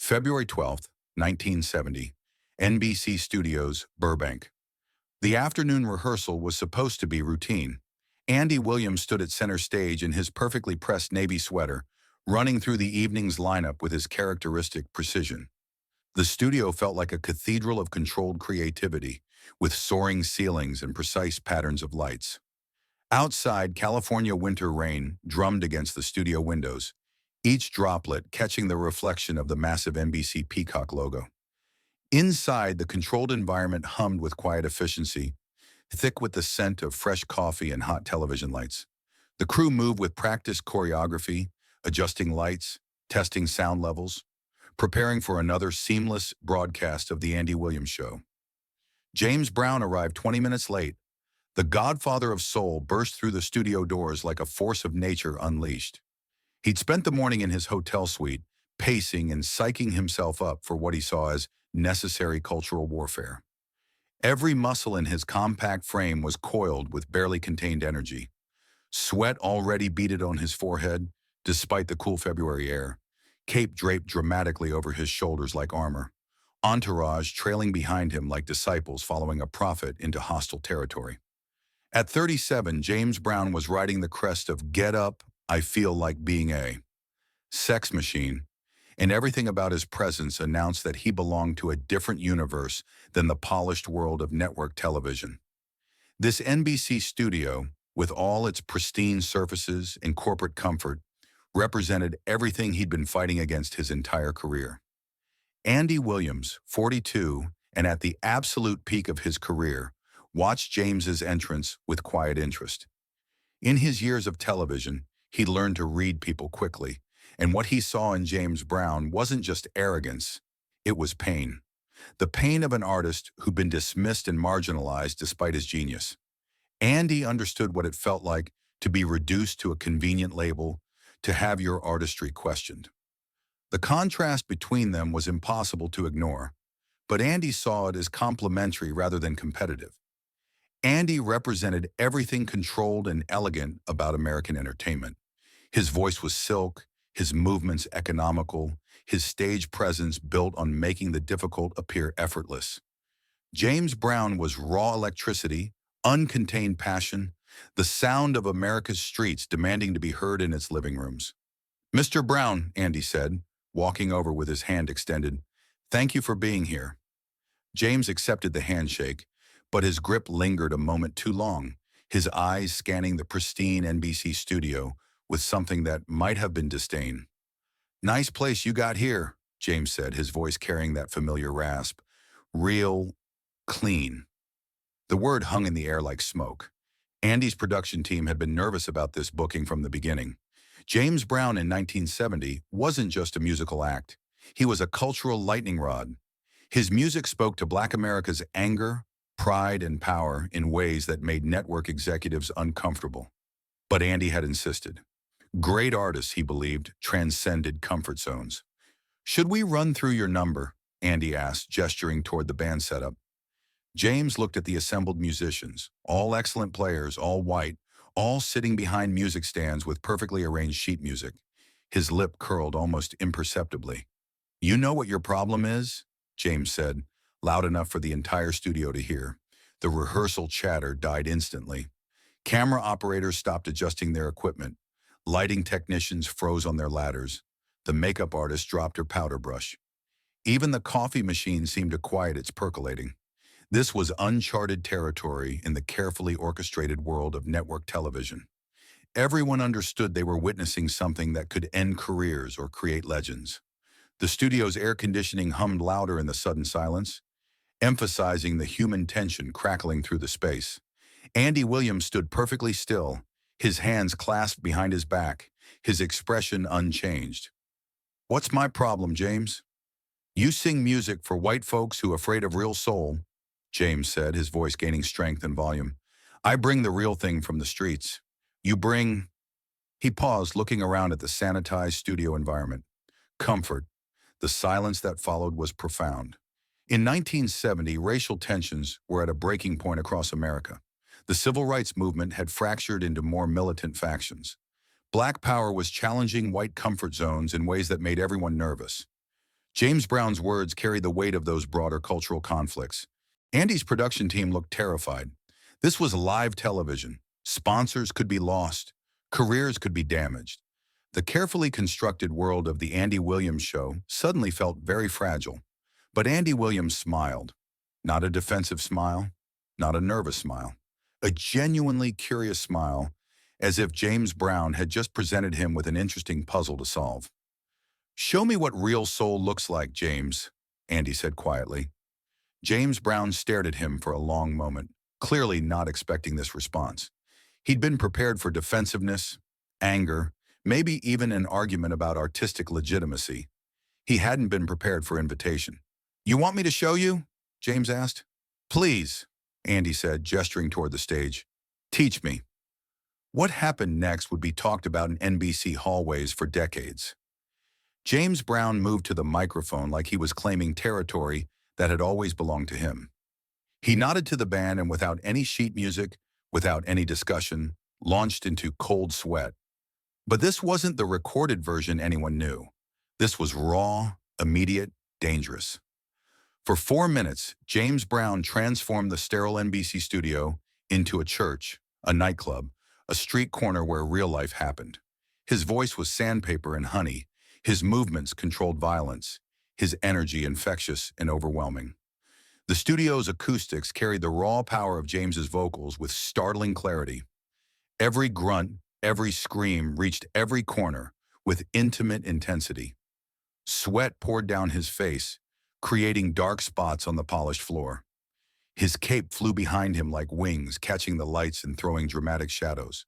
February 12th, 1970, NBC Studios, Burbank. The afternoon rehearsal was supposed to be routine. Andy Williams stood at center stage in his perfectly pressed navy sweater, running through the evening's lineup with his characteristic precision. The studio felt like a cathedral of controlled creativity, with soaring ceilings and precise patterns of lights. Outside, California winter rain drummed against the studio windows, each droplet catching the reflection of the massive NBC Peacock logo. Inside, the controlled environment hummed with quiet efficiency, thick with the scent of fresh coffee and hot television lights. The crew moved with practiced choreography, adjusting lights, testing sound levels, preparing for another seamless broadcast of The Andy Williams Show. James Brown arrived 20 minutes late. The Godfather of Soul burst through the studio doors like a force of nature unleashed. He'd spent the morning in his hotel suite, pacing and psyching himself up for what he saw as necessary cultural warfare. Every muscle in his compact frame was coiled with barely contained energy. Sweat already beaded on his forehead, despite the cool February air, cape draped dramatically over his shoulders like armor, entourage trailing behind him like disciples following a prophet into hostile territory. At 37, James Brown was riding the crest of "Get Up, I Feel Like Being a Sex Machine," and everything about his presence announced that he belonged to a different universe than the polished world of network television. This NBC studio, with all its pristine surfaces and corporate comfort, represented everything he'd been fighting against his entire career. Andy Williams, 42, and at the absolute peak of his career, watched James's entrance with quiet interest. In his years of television, he learned to read people quickly, and what he saw in James Brown wasn't just arrogance, it was pain. The pain of an artist who'd been dismissed and marginalized despite his genius. Andy understood what it felt like to be reduced to a convenient label, to have your artistry questioned. The contrast between them was impossible to ignore, but Andy saw it as complementary rather than competitive. Andy represented everything controlled and elegant about American entertainment. His voice was silk, his movements economical, his stage presence built on making the difficult appear effortless. James Brown was raw electricity, uncontained passion, the sound of America's streets demanding to be heard in its living rooms. "Mr. Brown," Andy said, walking over with his hand extended, "thank you for being here." James accepted the handshake, but his grip lingered a moment too long, his eyes scanning the pristine NBC studio with something that might have been disdain. "Nice place you got here," James said, his voice carrying that familiar rasp. "Real clean." The word hung in the air like smoke. Andy's production team had been nervous about this booking from the beginning. James Brown in 1970 wasn't just a musical act. He was a cultural lightning rod. His music spoke to Black America's anger, pride, and power in ways that made network executives uncomfortable. But Andy had insisted. Great artists, he believed, transcended comfort zones. "Should we run through your number?" Andy asked, gesturing toward the band setup. James looked at the assembled musicians, all excellent players, all white, all sitting behind music stands with perfectly arranged sheet music. His lip curled almost imperceptibly. "You know what your problem is?" James said, loud enough for the entire studio to hear. The rehearsal chatter died instantly. Camera operators stopped adjusting their equipment. Lighting technicians froze on their ladders. The makeup artist dropped her powder brush. Even the coffee machine seemed to quiet its percolating. This was uncharted territory in the carefully orchestrated world of network television. Everyone understood they were witnessing something that could end careers or create legends. The studio's air conditioning hummed louder in the sudden silence, emphasizing the human tension crackling through the space. Andy Williams stood perfectly still, his hands clasped behind his back, his expression unchanged. "What's my problem, James?" "You sing music for white folks who are afraid of real soul," James said, his voice gaining strength and volume. "I bring the real thing from the streets. You bring—" He paused, looking around at the sanitized studio environment. Comfort. The silence that followed was profound. In 1970, racial tensions were at a breaking point across America. The civil rights movement had fractured into more militant factions. Black power was challenging white comfort zones in ways that made everyone nervous. James Brown's words carried the weight of those broader cultural conflicts. Andy's production team looked terrified. This was live television. Sponsors could be lost. Careers could be damaged. The carefully constructed world of the Andy Williams Show suddenly felt very fragile. But Andy Williams smiled. Not a defensive smile, not a nervous smile. A genuinely curious smile, as if James Brown had just presented him with an interesting puzzle to solve. "Show me what real soul looks like, James," Andy said quietly. James Brown stared at him for a long moment, clearly not expecting this response. He'd been prepared for defensiveness, anger, maybe even an argument about artistic legitimacy. He hadn't been prepared for invitation. "You want me to show you?" James asked. "Please," Andy said, gesturing toward the stage. "Teach me." What happened next would be talked about in NBC hallways for decades. James Brown moved to the microphone like he was claiming territory that had always belonged to him. He nodded to the band and without any sheet music, without any discussion, launched into Cold Sweat. But this wasn't the recorded version anyone knew. This was raw, immediate, dangerous. For 4 minutes, James Brown transformed the sterile NBC studio into a church, a nightclub, a street corner where real life happened. His voice was sandpaper and honey. His movements controlled violence. His energy infectious and overwhelming. The studio's acoustics carried the raw power of James's vocals with startling clarity. Every grunt, every scream reached every corner with intimate intensity. Sweat poured down his face, creating dark spots on the polished floor. His cape flew behind him like wings, catching the lights and throwing dramatic shadows.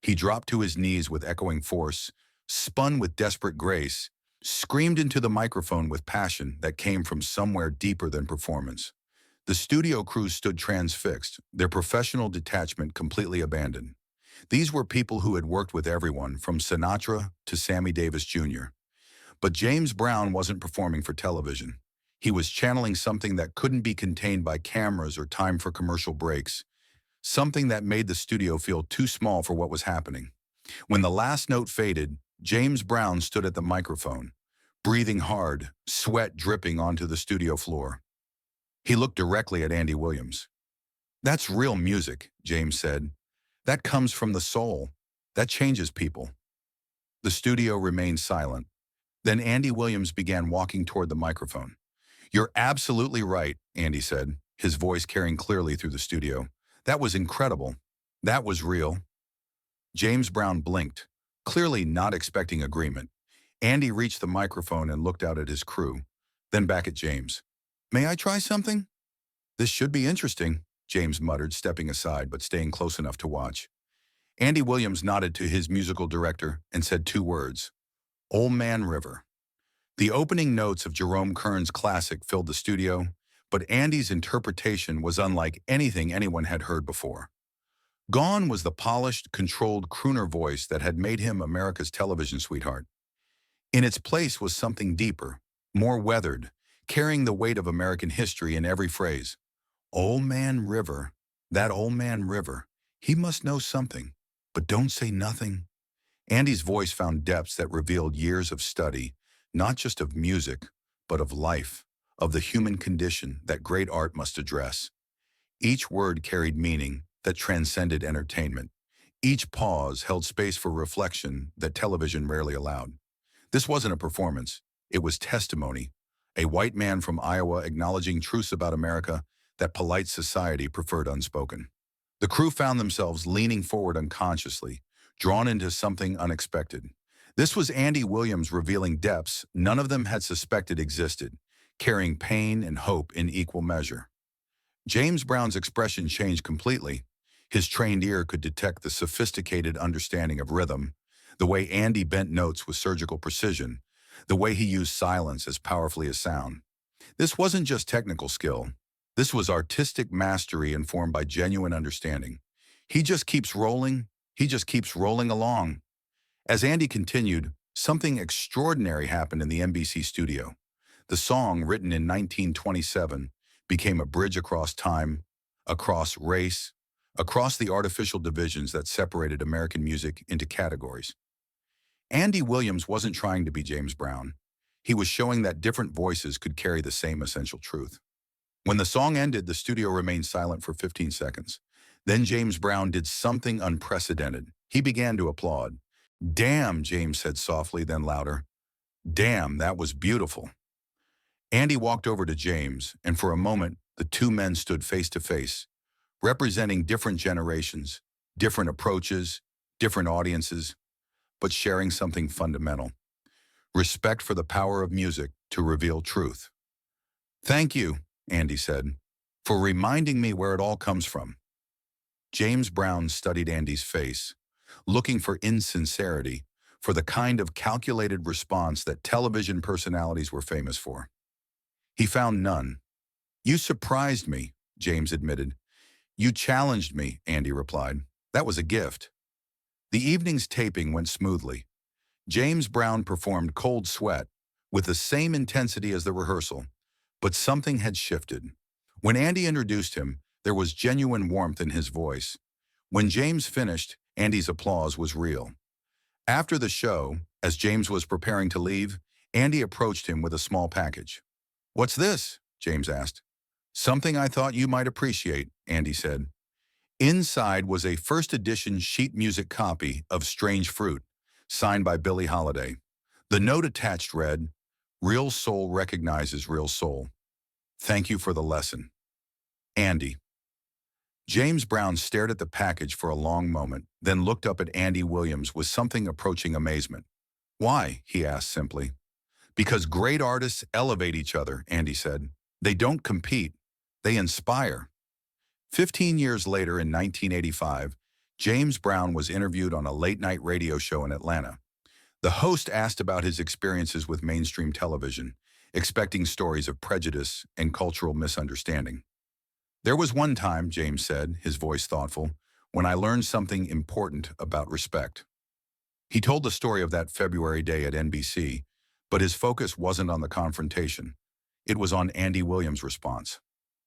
He dropped to his knees with echoing force, spun with desperate grace, screamed into the microphone with passion that came from somewhere deeper than performance. The studio crew stood transfixed, their professional detachment completely abandoned. These were people who had worked with everyone from Sinatra to Sammy Davis Jr. But James Brown wasn't performing for television. He was channeling something that couldn't be contained by cameras or time for commercial breaks, something that made the studio feel too small for what was happening. When the last note faded, James Brown stood at the microphone, breathing hard, sweat dripping onto the studio floor. He looked directly at Andy Williams. "That's real music," James said. "That comes from the soul. That changes people." The studio remained silent. Then Andy Williams began walking toward the microphone. "You're absolutely right," Andy said, his voice carrying clearly through the studio. "That was incredible. That was real." James Brown blinked, clearly not expecting agreement. Andy reached the microphone and looked out at his crew, then back at James. "May I try something?" "This should be interesting," James muttered, stepping aside but staying close enough to watch. Andy Williams nodded to his musical director and said 2 words, "Old Man River." The opening notes of Jerome Kern's classic filled the studio, but Andy's interpretation was unlike anything anyone had heard before. Gone was the polished, controlled crooner voice that had made him America's television sweetheart. In its place was something deeper, more weathered, carrying the weight of American history in every phrase. "Old Man River, that old man River, he must know something, but don't say nothing." Andy's voice found depths that revealed years of study, not just of music, but of life, of the human condition that great art must address. Each word carried meaning that transcended entertainment. Each pause held space for reflection that television rarely allowed. This wasn't a performance, it was testimony. A white man from Iowa acknowledging truths about America that polite society preferred unspoken. The crew found themselves leaning forward unconsciously, drawn into something unexpected. This was Andy Williams revealing depths none of them had suspected existed, carrying pain and hope in equal measure. James Brown's expression changed completely. His trained ear could detect the sophisticated understanding of rhythm, the way Andy bent notes with surgical precision, the way he used silence as powerfully as sound. This wasn't just technical skill. This was artistic mastery informed by genuine understanding. He just keeps rolling along. As Andy continued, something extraordinary happened in the NBC studio. The song, written in 1927, became a bridge across time, across race, across the artificial divisions that separated American music into categories. Andy Williams wasn't trying to be James Brown. He was showing that different voices could carry the same essential truth. When the song ended, the studio remained silent for 15 seconds. Then James Brown did something unprecedented. He began to applaud. "Damn," James said softly, then louder. "Damn, that was beautiful." Andy walked over to James, and for a moment, the two men stood face to face, representing different generations, different approaches, different audiences, but sharing something fundamental: respect for the power of music to reveal truth. "Thank you," Andy said, "for reminding me where it all comes from." James Brown studied Andy's face, looking for insincerity, for the kind of calculated response that television personalities were famous for. He found none. "You surprised me," James admitted. "You challenged me," Andy replied. "That was a gift." The evening's taping went smoothly. James Brown performed Cold Sweat with the same intensity as the rehearsal, but something had shifted. When Andy introduced him, there was genuine warmth in his voice. When James finished, Andy's applause was real. After the show, as James was preparing to leave, Andy approached him with a small package. "What's this?" James asked. "Something I thought you might appreciate," Andy said. Inside was a first edition sheet music copy of Strange Fruit, signed by Billie Holiday. The note attached read, "Real soul recognizes real soul. Thank you for the lesson. Andy." James Brown stared at the package for a long moment, then looked up at Andy Williams with something approaching amazement. "Why?" he asked simply. "Because great artists elevate each other," Andy said. "They don't compete. They inspire." 15 years later, in 1985, James Brown was interviewed on a late-night radio show in Atlanta. The host asked about his experiences with mainstream television, expecting stories of prejudice and cultural misunderstanding. "There was one time," James said, his voice thoughtful, "when I learned something important about respect." He told the story of that February day at NBC, but his focus wasn't on the confrontation. It was on Andy Williams' response.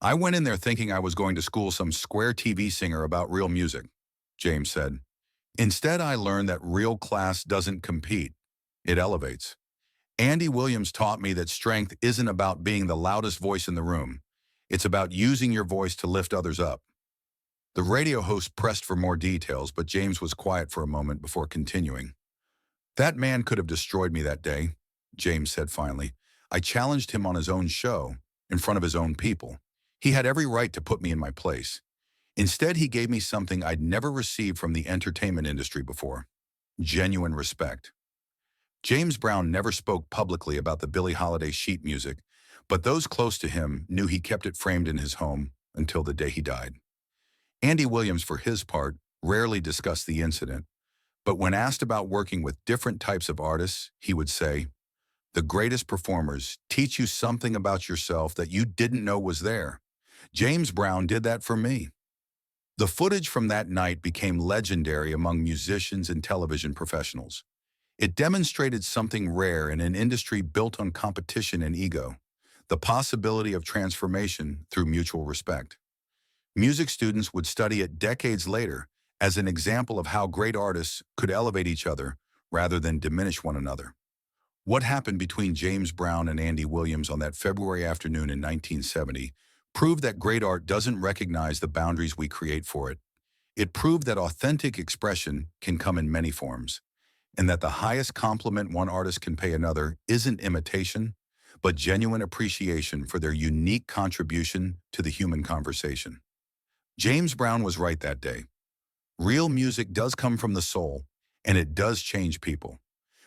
"I went in there thinking I was going to school some square TV singer about real music," James said. "Instead, I learned that real class doesn't compete. It elevates. Andy Williams taught me that strength isn't about being the loudest voice in the room. It's about using your voice to lift others up." The radio host pressed for more details, but James was quiet for a moment before continuing. "That man could have destroyed me that day," James said finally. "I challenged him on his own show, in front of his own people. He had every right to put me in my place. Instead, he gave me something I'd never received from the entertainment industry before: genuine respect." James Brown never spoke publicly about the Billie Holiday sheet music, but those close to him knew he kept it framed in his home until the day he died. Andy Williams, for his part, rarely discussed the incident, but when asked about working with different types of artists, he would say, "The greatest performers teach you something about yourself that you didn't know was there. James Brown did that for me." The footage from that night became legendary among musicians and television professionals. It demonstrated something rare in an industry built on competition and ego: the possibility of transformation through mutual respect. Music students would study it decades later as an example of how great artists could elevate each other rather than diminish one another. What happened between James Brown and Andy Williams on that February afternoon in 1970 proved that great art doesn't recognize the boundaries we create for it. It proved that authentic expression can come in many forms, and that the highest compliment one artist can pay another isn't imitation, but genuine appreciation for their unique contribution to the human conversation. James Brown was right that day. Real music does come from the soul, and it does change people.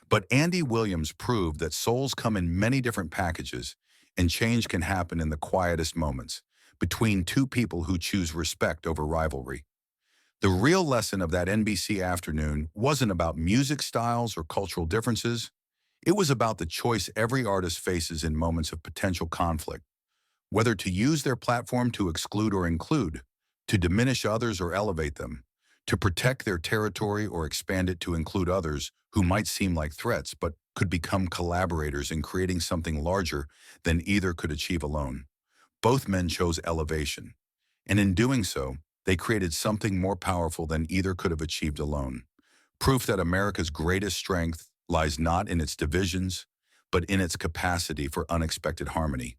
But Andy Williams proved that souls come in many different packages, and change can happen in the quietest moments, between two people who choose respect over rivalry. The real lesson of that NBC afternoon wasn't about music styles or cultural differences. It was about the choice every artist faces in moments of potential conflict: whether to use their platform to exclude or include, to diminish others or elevate them, to protect their territory or expand it to include others who might seem like threats but could become collaborators in creating something larger than either could achieve alone. Both men chose elevation, and in doing so, they created something more powerful than either could have achieved alone. Proof that America's greatest strength lies not in its divisions, but in its capacity for unexpected harmony.